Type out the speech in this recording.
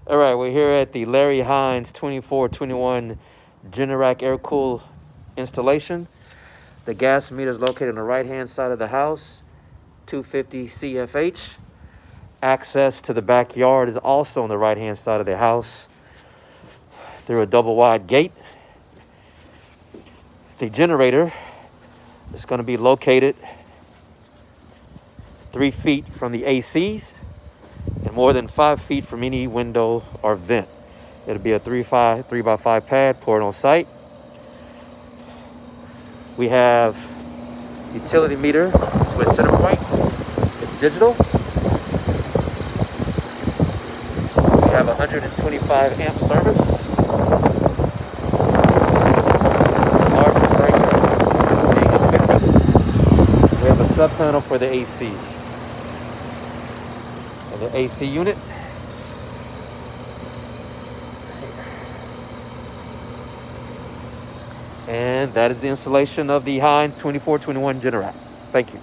All right, we're here at the Larry Hines 2421 Generac air cool installation. The gas meter is located on the right-hand side of the house, 250 CFH. Access to the backyard is also on the right-hand side of the house through a double-wide gate. The generator is going to be located 3 feet from the ACs and more than 5 feet from any window or vent. It'll be a 3x5 pad poured on site. We have utility meter with center point. It's digital. We have 125 amp service. Large breaker being a 50. We have a sub panel for the AC. And the AC unit. And that is the installation of the Hines 2421 Generac. Thank you.